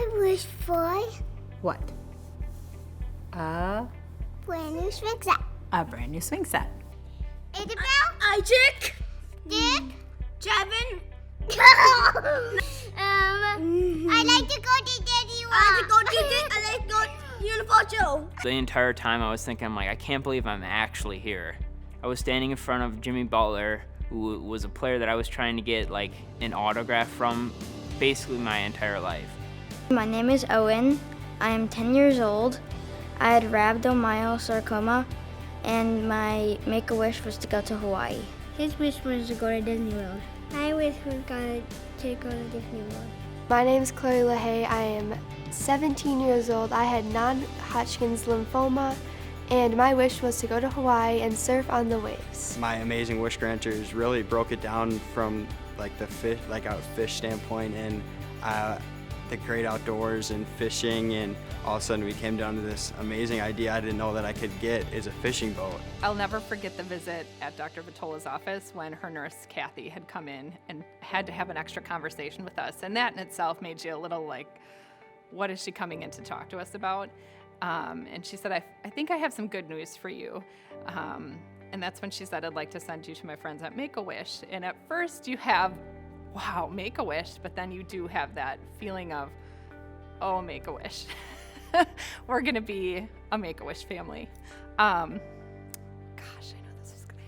I wish for What? brand new swing set. A brand new swing set. Isabel? Isaac? Dick? Javin? I like to go to Disney World. I like to go to Universal. The entire time I was thinking, I'm like, I can't believe I'm actually here. I was standing in front of Jimmy Butler, who was a player that I was trying to get like an autograph from basically my entire life. My name is Owen. I am 10 years old. I had rhabdomyosarcoma, and my make-a-wish was to go to Hawaii. His wish was to go to Disney World. My wish was to go to Disney World. My name is Chloe LaHaye. I am 17 years old. I had non-Hodgkin's lymphoma, and my wish was to go to Hawaii and surf on the waves. My amazing wish granters really broke it down from like a fish standpoint and the great outdoors and fishing, and all of a sudden we came down to this amazing idea I didn't know that I could get is a fishing boat. I'll never forget the visit at Dr. Vitola's office when her nurse, Kathy, had come in and had to have an extra conversation with us. And that in itself made you a little like, what is she coming in to talk to us about? And she said, I think I have some good news for you. And that's when she said, I'd like to send you to my friends at Make-A-Wish. And at first you have, wow, Make-A-Wish, but then you do have that feeling of, oh, Make-A-Wish. We're gonna be a Make-A-Wish family. Gosh, I know this was gonna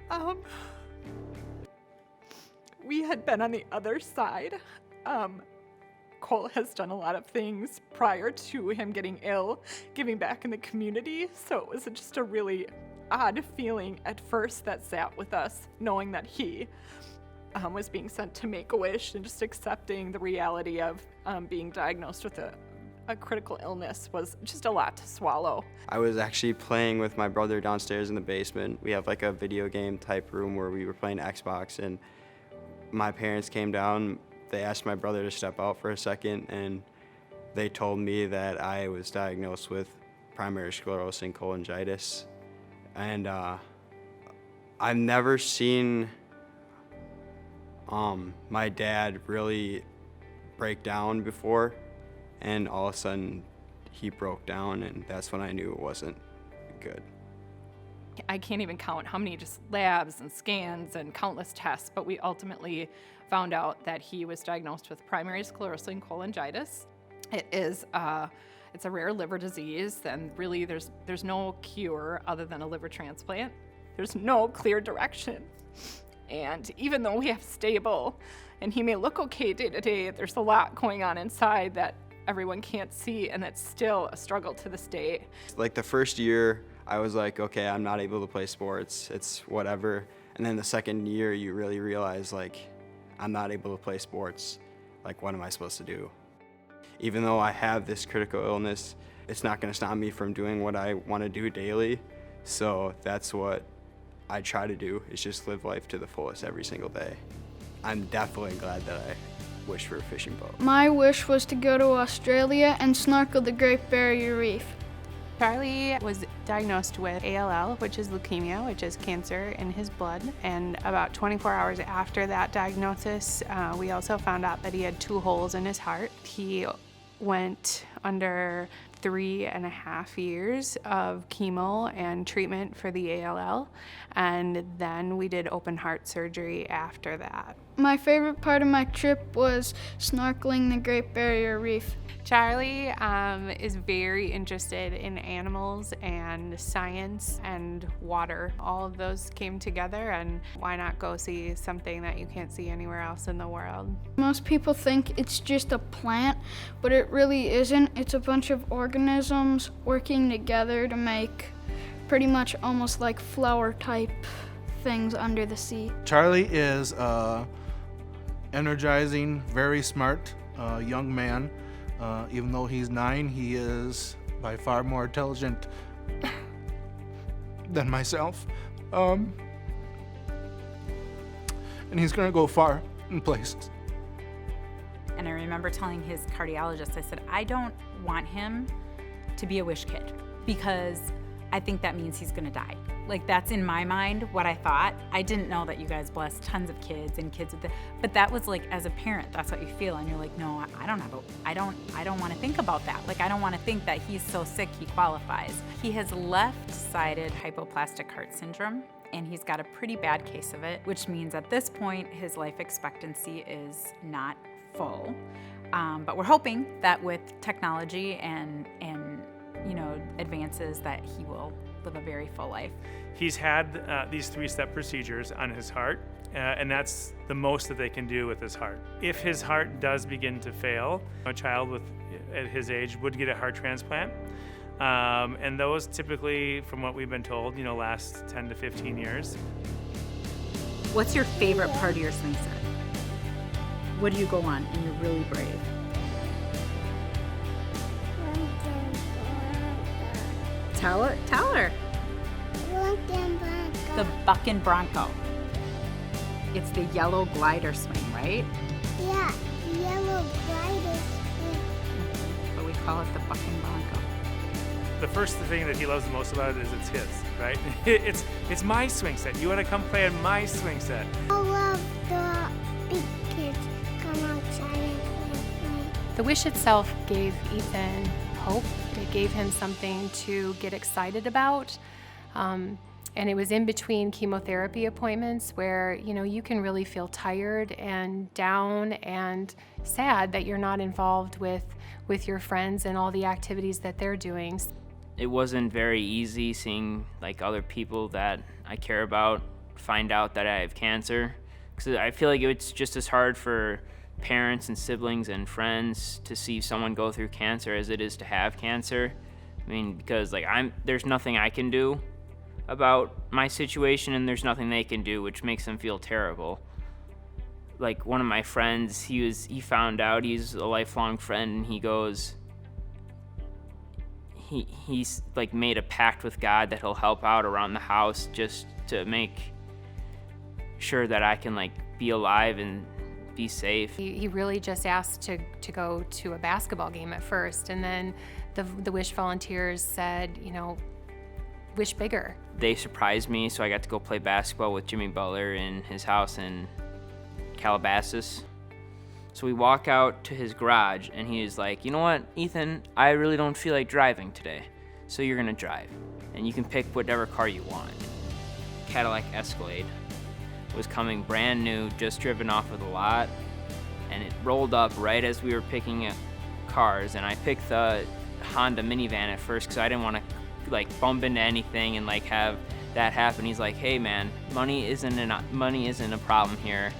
happen. We had been on the other side. Cole has done a lot of things prior to him getting ill, giving back in the community, so it was just a really odd feeling at first that sat with us, knowing that he was being sent to Make-A-Wish, and just accepting the reality of being diagnosed with a critical illness was just a lot to swallow. I was actually playing with my brother downstairs in the basement. We have like a video game type room where we were playing Xbox, and my parents came down. They asked my brother to step out for a second, and they told me that I was diagnosed with primary sclerosing cholangitis. And I've never seen my dad really break down before, and all of a sudden he broke down, and that's when I knew it wasn't good. I can't even count how many just labs and scans and countless tests, but we ultimately found out that he was diagnosed with primary sclerosing cholangitis. It is it's a rare liver disease, and really there's no cure other than a liver transplant. There's no clear direction. And even though we have stable and he may look okay day to day, there's a lot going on inside that everyone can't see, and that's still a struggle to this day. Like the first year, I was like, okay, I'm not able to play sports, it's whatever. And then the second year, you really realize, like, I'm not able to play sports. Like, what am I supposed to do? Even though I have this critical illness, it's not gonna stop me from doing what I wanna do daily. So that's what I try to do, is just live life to the fullest every single day. I'm definitely glad that I wished for a fishing boat. My wish was to go to Australia and snorkel the Great Barrier Reef. Charlie was diagnosed with ALL, which is leukemia, which is cancer in his blood. And about 24 hours after that diagnosis, we also found out that he had 2 holes in his heart. He went under 3.5 years of chemo and treatment for the ALL, and then we did open heart surgery after that. My favorite part of my trip was snorkeling the Great Barrier Reef. Charlie is very interested in animals and science and water. All of those came together, and why not go see something that you can't see anywhere else in the world? Most people think it's just a plant, but it really isn't. It's a bunch of organisms working together to make pretty much almost like flower type things under the sea. Charlie is a energizing, very smart young man. Even though he's 9, he is by far more intelligent than myself. And he's gonna go far in places. And I remember telling his cardiologist, I said, I don't want him to be a wish kid, because I think that means he's gonna die. Like, that's in my mind what I thought. I didn't know that you guys blessed tons of kids and kids with but that was like, as a parent, that's what you feel. And you're like, no, I don't want to think about that. Like, I don't want to think that he's so sick he qualifies. He has left-sided hypoplastic heart syndrome, and he's got a pretty bad case of it, which means at this point, his life expectancy is not full. But we're hoping that with technology and advances that he will live a very full life. He's had these 3-step procedures on his heart, and that's the most that they can do with his heart. If his heart does begin to fail, a child at his age would get a heart transplant. And those typically, from what we've been told, last 10 to 15 years. What's your favorite part of your swing set? What do you go on and you're really brave? Tell her. The Buckin' Bronco. It's the yellow glider swing, right? Yeah, the yellow glider swing. But we call it the Buckin' Bronco. The first thing that he loves the most about it is it's his, right? It's my swing set. You want to come play on my swing set. I love the big kids come outside and play with me. The wish itself gave Ethan hope. It gave him something to get excited about. And it was in between chemotherapy appointments where, you can really feel tired and down and sad that you're not involved with your friends and all the activities that they're doing. It wasn't very easy seeing other people that I care about find out that I have cancer, because I feel like it's just as hard for parents and siblings and friends to see someone go through cancer as it is to have cancer. I mean, because there's nothing I can do about my situation, and there's nothing they can do, which makes them feel terrible. Like, one of my friends, he found out, he's a lifelong friend, and he goes, he's made a pact with God that he'll help out around the house just to make sure that I can be alive and be safe. He really just asked to go to a basketball game at first, and then the Wish volunteers said, wish bigger. They surprised me, so I got to go play basketball with Jimmy Butler in his house in Calabasas. So we walk out to his garage, and he's like, you know what, Ethan, I really don't feel like driving today, so you're gonna drive, and you can pick whatever car you want. Cadillac Escalade was coming brand new, just driven off of the lot, and it rolled up right as we were picking cars, and I picked the Honda minivan at first because I didn't want to bump into anything and have that happen. He's like, hey man, money isn't a problem here.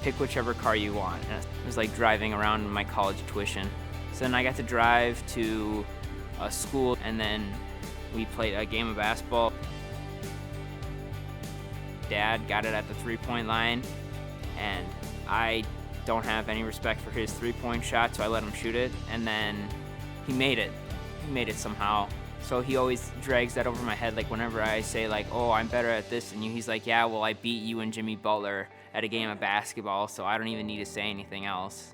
Pick whichever car you want. And it was like driving around in my college tuition. So then I got to drive to a school, and then we played a game of basketball. Dad got it at the 3-point line, and I don't have any respect for his 3-point shot, so I let him shoot it, and then he made it. He made it somehow. So he always drags that over my head, whenever I say oh, I'm better at this than you, he's like, yeah, well, I beat you and Jimmy Butler at a game of basketball, so I don't even need to say anything else.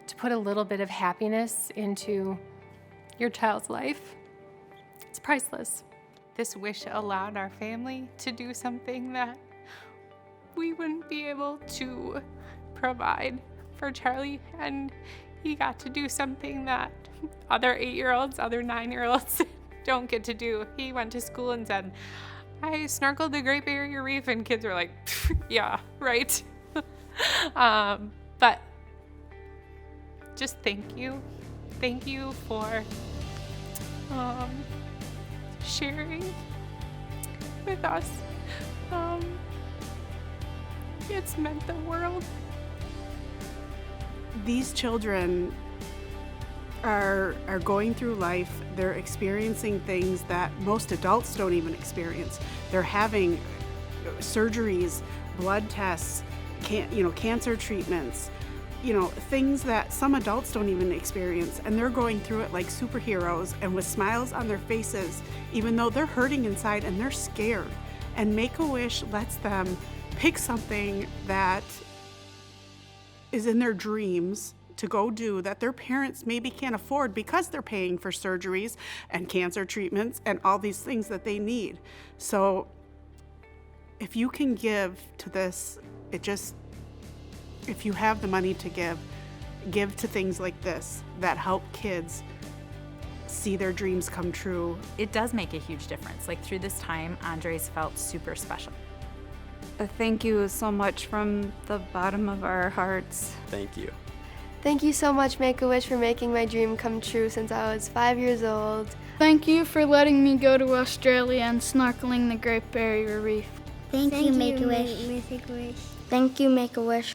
To put a little bit of happiness into your child's life, it's priceless. This wish allowed our family to do something that we wouldn't be able to provide for Charlie, and he got to do something that other 8-year-olds, other 9-year-olds don't get to do. He went to school and said, I snorkeled the Great Barrier Reef, and kids were like, yeah, right. But just thank you. Thank you for sharing with us. It's meant the world. These children are going through life. They're experiencing things that most adults don't even experience. They're having surgeries, blood tests, cancer treatments, things that some adults don't even experience, and they're going through it like superheroes and with smiles on their faces, even though they're hurting inside and they're scared. And Make-A-Wish lets them pick something that is in their dreams to go do that their parents maybe can't afford because they're paying for surgeries and cancer treatments and all these things that they need. So if you can give to this, if you have the money to give to things like this that help kids see their dreams come true. It does make a huge difference. Like through this time, Andres felt super special. Thank you so much from the bottom of our hearts. Thank you. Thank you so much, Make-A-Wish, for making my dream come true since I was 5 years old. Thank you for letting me go to Australia and snorkeling the Great Barrier Reef. Thank you, Make-A-Wish. Thank you, Make-A-Wish.